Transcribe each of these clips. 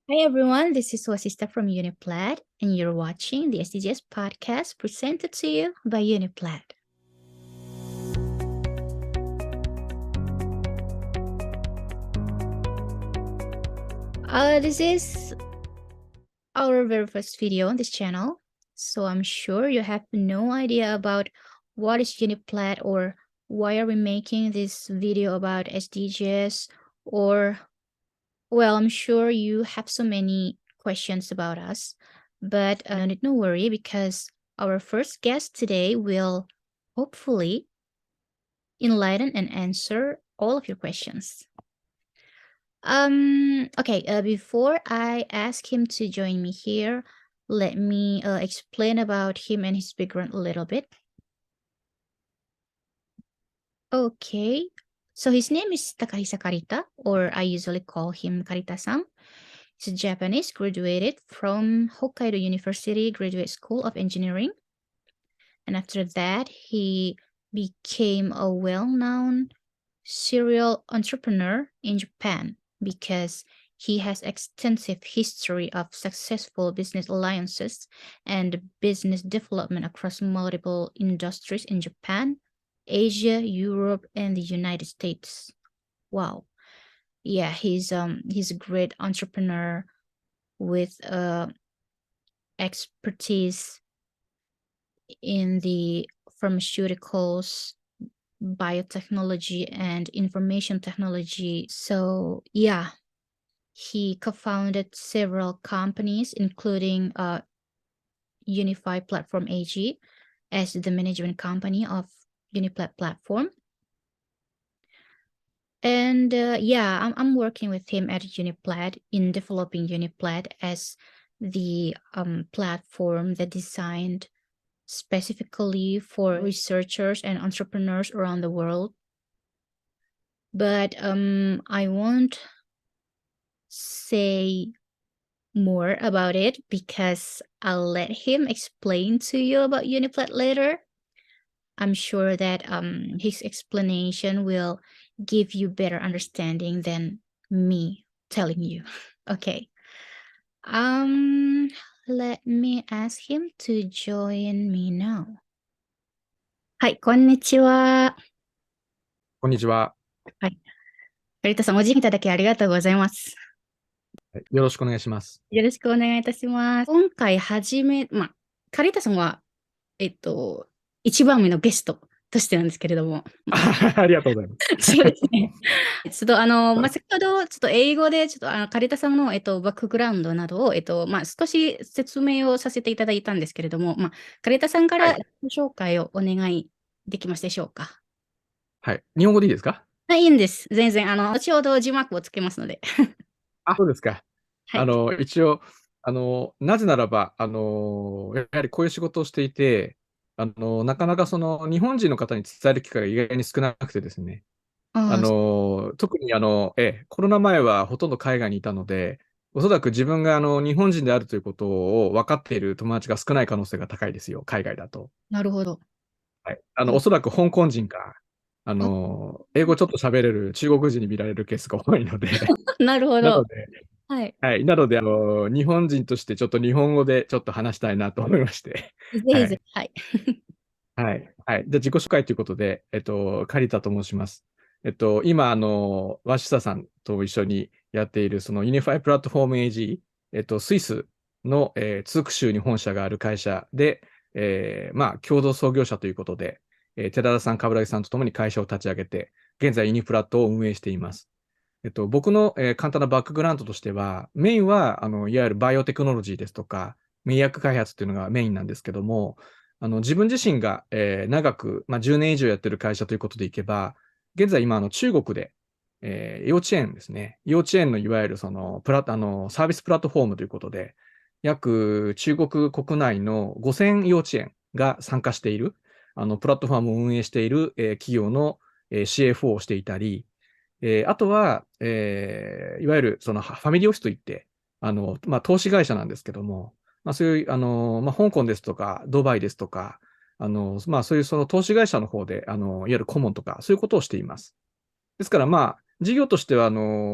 Hi everyone, this is Wasista from Uniplat, and you're watching the SDGs podcast presented to you by Uniplat. This is our very first video on this channel, so I'm sure you have no idea about what is Uniplat or why are we making this video about SDGs, or well, I'm sure you have so many questions about us, but need no worry because our first guest today will hopefully enlighten and answer all of your questions. Okay, before I ask him to join me here, let me explain about him and his background a little bit. Okay, so his name is Takahisa Karita, or I usually call him Karita-san. He's Japanese, graduated from Hokkaido University Graduate School of Engineering. And after that, he became a well-known serial entrepreneur in Japan because he has extensive history of successful business alliances and business development across multiple industries in Japan, Asia, Europe, and the United States. Wow. Yeah, he's a great entrepreneur with expertise in the pharmaceuticals, biotechnology, and information technology. So yeah, he co-founded several companies, including Unify Platform AG as the management company of Uniplat Platform. And yeah, I'm working with him at Uniplat in developing Uniplat as the platform that designed specifically for researchers and entrepreneurs around the world. But I won't say more about it because I'll let him explain to you about Uniplat later. I'm sure that his explanation will give you better understanding than me telling you. Okay. Let me ask him to join me now. はい、こんにちは。こんにちは。はい。有田さん、お時間いただきありがとうございます。よろしくお願いします。よろしくお願いいたします。今回カリタさんは、一番目のゲストとしてなんですけれども。ありがとうございます。そうですね。ちょっと先ほどちょっと英語でちょっとカリタさんのバックグラウンドなどを少し説明をさせていただいたんですけれども、カリタさんからはい。自己紹介をお願いできますでしょうか。はい。日本語でいいですか？はい、いいんです。全然、後ほど字幕をつけますので。そうですか。はい。一応、なぜならば、やはりこういう仕事をしていて、なかなかその日本人の方に伝える機会が意外に少なくてですね、ああ、特にコロナ前はほとんど海外にいたので、おそらく自分が日本人であるということを分かっている友達が少ない可能性が高いですよ、海外だと。なるほど。はい。おそらく香港人か、あ、英語ちょっと喋れる中国人に見られるケースが多いので、なるほど。なので、はい。はい。なので、日本人としてちょっと日本語でちょっと話したいなと思いまして、ぜひぜひ、はい。はい。はい。はい。じゃあ自己紹介ということで、刈田と申します。今、鷲下さんと一緒にやっている、そのユニファイプラットフォーム AG、スイスの、ツーク州に本社がある会社で、共同創業者ということで、寺田さん、冠城さんとともに会社を立ち上げて、現在ユニプラットを運営しています。僕の、簡単なバックグラウンドとしては、メインは、いわゆるバイオテクノロジーですとか、免疫薬開発っていうのがメインなんですけども、自分自身が、長く、10年以上やってる会社ということでいけば、現在今、中国で、幼稚園ですね。幼稚園のいわゆるそのサービスプラットフォームということで、約中国国内の5000幼稚園が参加している、プラットフォームを運営している、企業の、CFO をしていたり、あとは、いわゆるそのファミリーオフィスといって、投資会社なんですけども、そういう、香港ですとか、ドバイですとか、そういうその投資会社の方で、いわゆる顧問とか、そういうことをしています。ですから、事業としては、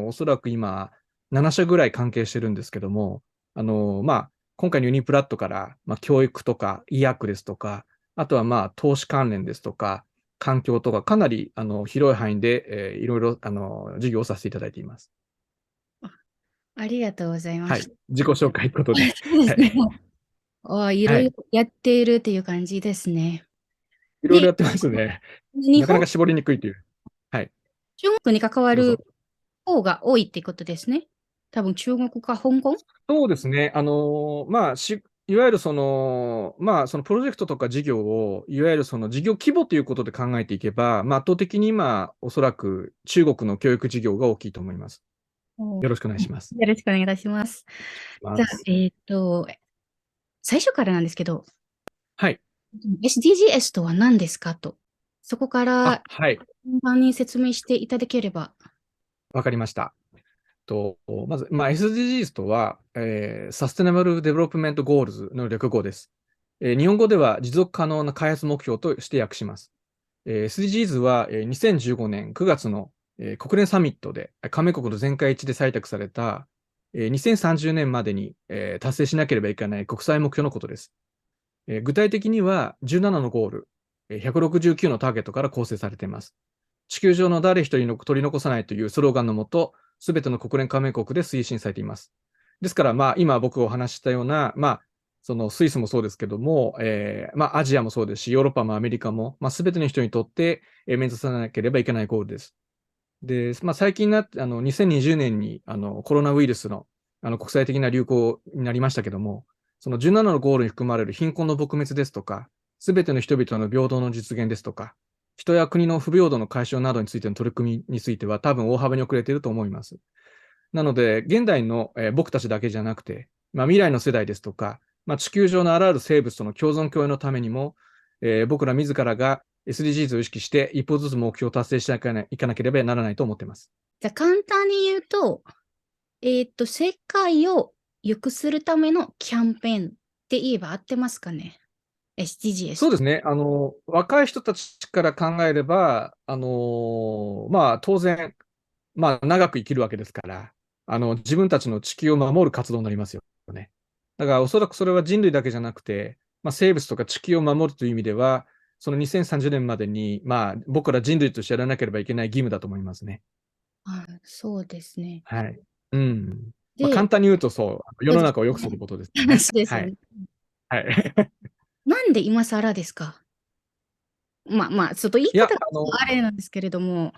おそらく今、7社ぐらい関係してるんですけども、まあ、今回のユニプラットから、まあ、教育とか医薬ですとか、あとはまあ、投資関連ですとか、環境とか、かなり広い範囲で、いろいろ授業をさせていただいています。ありがとうございまはい。す。自己紹介ということで。そうですね。はい。いろはい。いろやっているっていう感じですね。で、いろいろやってますね。日本、なかなか絞りにくいという。はい。中国に関わるどうぞ。方が多いってことですね。多分中国か香港。そうですね。まあ、いわゆるまあ、そのプロジェクトとか事業を、いわゆるその事業規模ということで考えていけば、まあ、圧倒的に今、おそらく中国の教育事業が大きいと思います。およろしくお願いします。よろしくお願いいたします。じゃあ、ます。最初からなんですけど、はい。SDGs とは何ですかと。そこからはい。順番に説明していただければ。わかりました。まず、まあ、SDGs とは、サステナブル・デベロップメント・ゴールズの略語です。日本語では持続可能な開発目標として訳します。SDGs は、2015年9月の、国連サミットで加盟国の全会一致で採択された、2030年までに、達成しなければいけない国際目標のことです。具体的には17のゴール、169のターゲットから構成されています。地球上の誰一人の取り残さないというスローガンのもと、すべての国連加盟国で推進されています。ですから、まあ、今僕がお話ししたような、まあ、そのスイスもそうですけども、まあ、アジアもそうですし、ヨーロッパもアメリカも、まあ、すべての人にとって、目指さなければいけないゴールです。で、まあ、最近になって、2020年にコロナウイルスの国際的な流行になりましたけども、その17のゴールに含まれる貧困の撲滅ですとか、すべての人々の平等の実現ですとか、人や国の不平等の解消などについての取り組みについては多分大幅に遅れていると思います。なので、現代の、僕たちだけじゃなくて、まあ、未来の世代ですとか、まあ、地球上のあらゆる生物との共存共栄のためにも、僕ら自らが SDGs を意識して一歩ずつ目標を達成していかなければならないと思っています。じゃあ、簡単に言うと、世界を良くするためのキャンペーンって言えば合ってますかね？ SDGs と。そうですね。若い人たちから考えれば、まあ、当然、まあ、長く生きるわけですから、自分たちの地球を守る活動になりますよね。だから、おそらくそれは人類だけじゃなくて、まあ、生物とか地球を守るという意味では、その2030年までに、まあ、僕ら人類としてやらなければいけない義務だと思いますね。そうですね。はい。うん。まあ、簡で、単に言うと、そう、世そうですの中を良くするね。ことですね。そうですはい。よね。はい。なんで今更ですか？まあ、ちょっと言いいや、方があれなんですけれども、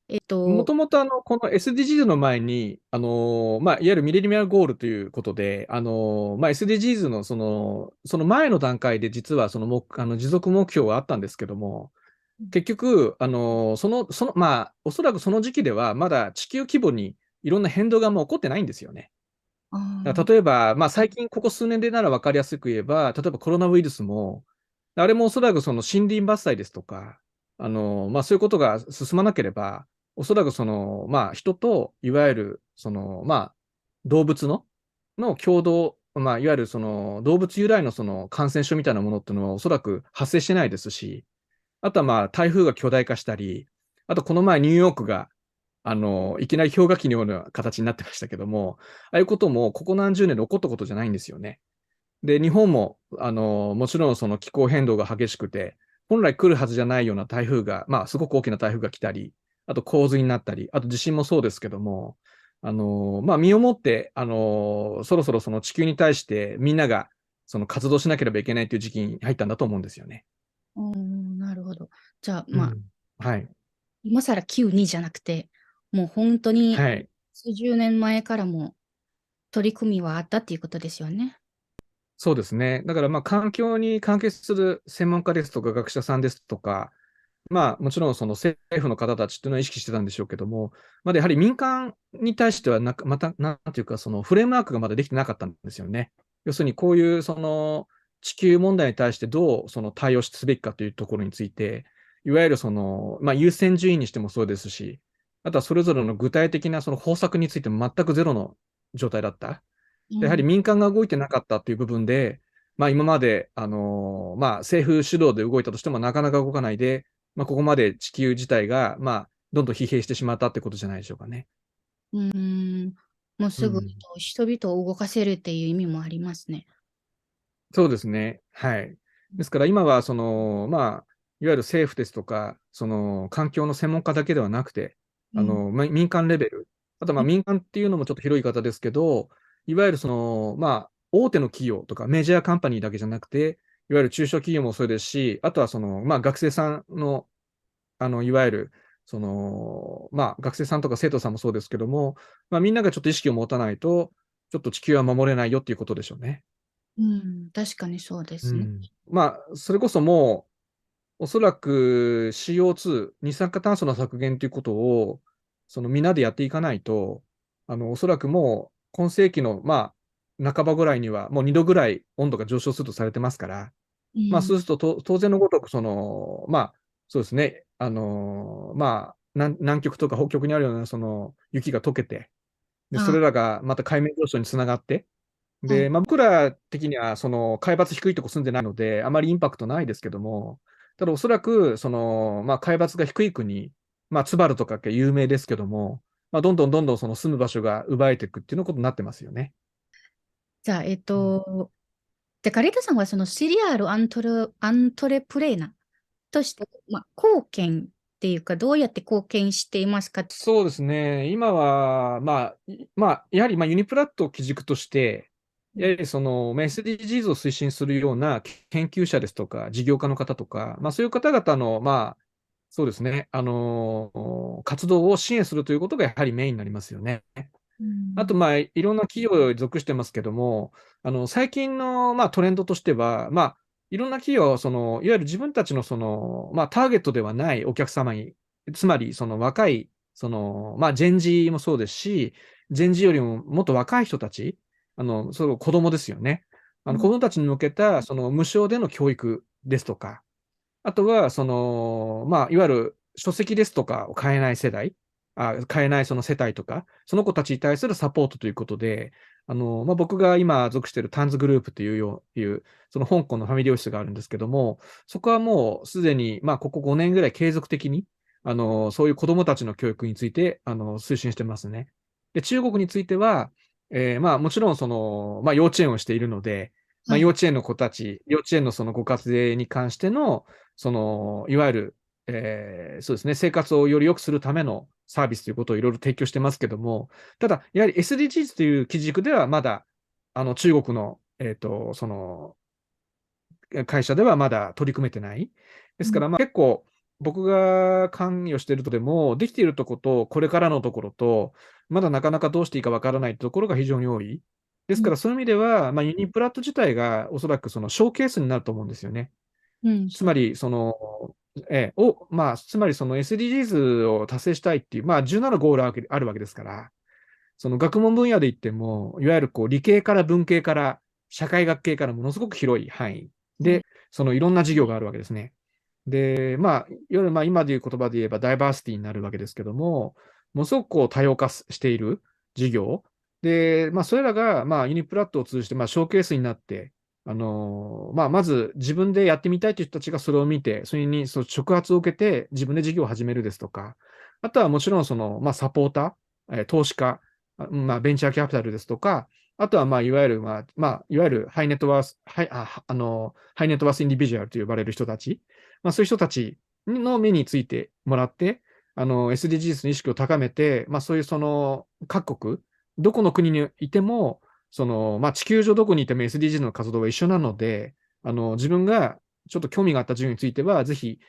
えっと、もともとこの SDGs の前に、まあ、いわゆるミレニアムゴールということで、まあ、SDGs のその前の段階で実はその持続目標はあったんですけども、結局、まあ、おそらくその時期では、まだ地球規模にいろんな変動がもう起こってないんですよね。だからあ例えば、まあ、最近ここ数年でなら分かりやすく言えば、例えばコロナウイルスも、あれもおそらくその森林伐採ですとか、まあ、そういうことが進まなければ、おそらくまあ、人と、いわゆる、まあ、動物の共同、まあ、いわゆる動物由来の感染症みたいなものっていうのはおそらく発生してないですし、あとはまあ、台風が巨大化したり、あとこの前ニューヨークが、いきなり氷河期のような形になってましたけども、ああいうこともここ何十年で起こったことじゃないんですよね。で、日本も、もちろんその気候変動が激しくて、本来来るはずじゃないような台風が、まあ、すごく大きな台風が来たり、あと洪水になったり、あと地震もそうですけども、まあ、身をもって、そろそろその地球に対してみんながその活動しなければいけないという時期に入ったんだと思うんですよね。なるほど。じゃあ、まあ、うん。はい。今更急にじゃなくて、もう本当にはい。数十年前からも取り組みはあったっていうことですよね。そうですね。だから、まあ、環境に関係する専門家ですとか、学者さんですとか、まあ、もちろんその政府の方たちっていうのは意識してたんでしょうけども、まだやはり民間に対してはまた、なんていうか、そのフレームワークがまだできてなかったんですよね。要するに、こういうその地球問題に対してどうその対応すべきかというところについて、いわゆるまあ、優先順位にしてもそうですし、あとはそれぞれの具体的なその方策についても全くゼロの状態だった。でやはりうん。民間が動いてなかったという部分で、まあ、今まで、まあ、政府主導で動いたとしてもなかなか動かないで、まあ、ここまで地球自体が、まあ、どんどん疲弊してしまったってことじゃないでしょうかね。うーん。もううすぐん。人々を動かせるっていう意味もありますね。そうですね。はい。ですから今は、いわゆる政府ですとか、環境の専門家だけではなくて、うん。民間レベル、あと民間っていうのもちょっと広い言い方ですけど、いわゆる大手の企業とかメジャーカンパニーだけじゃなくて、いわゆる中小企業もそうですし、あとは学生さんの、いわゆる、学生さんとか生徒さんもそうですけども、みんながちょっと意識を持たないと、ちょっと地球は守れないよっていうことでしょうね。うん、確かにそうですね。うん。それこそもう、おそらく CO2、二酸化炭素の削減ということを、みんなでやっていかないと、おそらくもう、今世紀の、半ばぐらいには、もう2度ぐらい温度が上昇するとされてますから、うん。そうすると、当然のごとく、そうですね、南極とか北極にあるような、雪が溶けて、で、そあ、れらがまた海面上昇につながって、で、はい。僕ら的には、海抜低いとこ住んでないので、あまりインパクトないですけども、ただおそらく、海抜が低い国、ツバルとかって有名ですけども、どんどんどんどんその住む場所が奪われていくっていうようなことになってますよね。じゃあ、うん。で、カリタさんはそのシリアルアントレプレーナーとして、貢献っていうか、どうやって貢献していますか？そうですね。今は、やはり、ユニプラットを基軸として、うん。やはりSDGs を推進するような研究者ですとか、事業家の方とか、そういう方々の、そうですね、活動を支援するということがやはりメインになりますよね。うあと、ん。いろんな企業に属してますけども、最近の、トレンドとしては、いろんな企業は、いわゆる自分たちの、ターゲットではないお客様に、つまり、若い、ジェンジもそうですし、ジェンジよりももっと若い人たち、子供ですよね。うん。子供たちに向けた、無償での教育ですとか、あとは、いわゆる書籍ですとかを買えない世代、買えないその世帯とか、その子たちに対するサポートということで、僕が今属しているタンズグループという、その香港のファミリーオフィスがあるんですけども、そこはもうすでに、ここ5年ぐらい継続的に、そういう子供たちの教育について、推進してますね。で、中国については、もちろん、幼稚園をしているので、はい。幼稚園の子たち、幼稚園のそのご家庭に関しての、いわゆる、そうですね、生活をより良くするためのサービスということをいろいろ提供してますけども、ただ、やはり SDGs という基軸ではまだ、中国の、会社ではまだ取り組めてない。でうん。すから、結構、僕が関与しているとでも、できているところと、これからのところと、まだなかなかどうしていいかわからないところが非常に多い。でうん。すから、そういう意味では、ユニプラット自体がおそらくそのショーケースになると思うんですよね。うん。そう。つまり、つまりその SDGs を達成したいっていう、17ゴールあるわけですから、その学問分野で言っても、いわゆるこう理系から文系から社会学系からものすごく広い範囲はい。で、そのいろんな事業があるわけですね。で、いわゆる今でいう言葉で言えばダイバーシティになるわけですけども、ものすごくこう多様化している事業。で、それらが、ユニプラットを通じて、ショーケースになって、まず自分でやってみたいという人たちがそれを見て、それにその触発を受けて自分で事業を始めるですとか、あとはもちろんサポーター、投資家、ベンチャーキャピタルですとか、あとは、いわゆる、いわゆるハイネットワース、ハイ、ハイネットワースインディビジュアルと呼ばれる人たち、そういう人たちの目についてもらって、SDGs の意識を高めて、そういう各国、どこの国にいても、地球上どこにいても SDGs の活動は一緒なので、自分がちょっと興味があった授業については、ぜひ、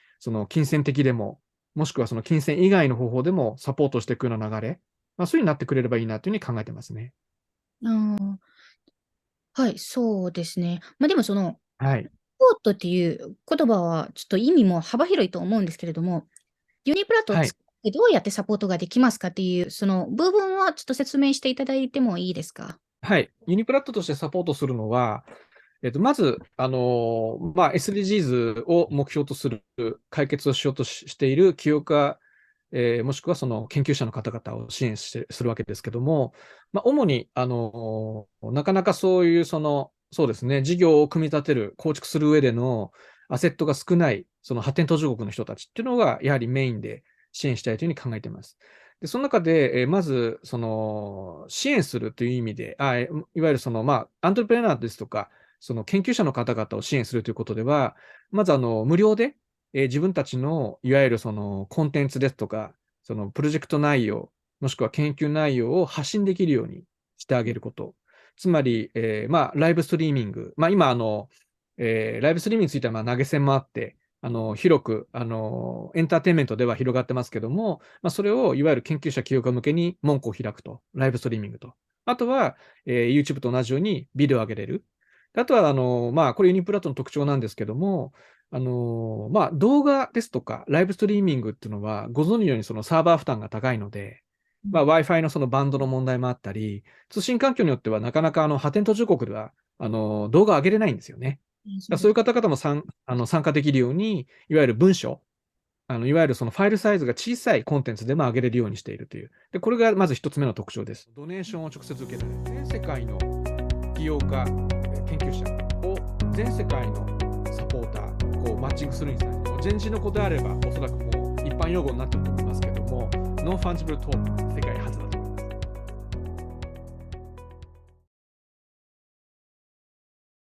金銭的でも、もしくはその金銭以外の方法でもサポートしていくような流れ、そういうふうになってくれればいいなというふうに考えてますね。ああ、はい、そうですね。でもその、はい。ポートっていう言葉はちょっと意味も幅広いと思うんですけれども、ユニプラットをはい。使ってどうやってサポートができますかっていう、その部分はちょっと説明していただいてもいいですか？はい。ユニプラットとしてサポートするのは、まず、SDGs を目標とする解決をしようとしている起業家、もしくはその研究者の方々を支援するわけですけども、主に、なかなかそういうそうですね、事業を組み立てる、構築する上でのアセットが少ない、その発展途上国の人たちっていうのが、やはりメインで支援したいというふうに考えています。で、その中で、まず、支援するという意味で、いわゆるアントレプレナーですとか、その研究者の方々を支援するということでは、まず、無料で、自分たちの、いわゆるコンテンツですとか、プロジェクト内容、もしくは研究内容を発信できるようにしてあげること。つまり、ライブストリーミング。今、ライブストリーミングについては投げ銭もあって、広く、エンターテインメントでは広がってますけども、それをいわゆる研究者起業家向けに門戸を開くと、ライブストリーミングと。あとは、YouTube と同じようにビデオを上げれる。あとは、これユニプラットの特徴なんですけども、動画ですとか、ライブストリーミングっていうのは、ご存知のようにそのサーバー負担が高いので、Wi-Fi のそのバンドの問題もあったり、通信環境によってはなかなか発展途上国では動画を上げれないんですよね。そういう方々も参加できるように、いわゆる文章、いわゆるそのファイルサイズが小さいコンテンツでも上げれるようにしているという。で、これがまず一つ目の特徴です。ドネーションを直接受けられる。全世界の起業家、研究者を全世界のサポーター、マッチングするにさ、人事の子であれば、おそらくもう一般用語になってると思いますけども、ノンファンジブルトークン、世界初だ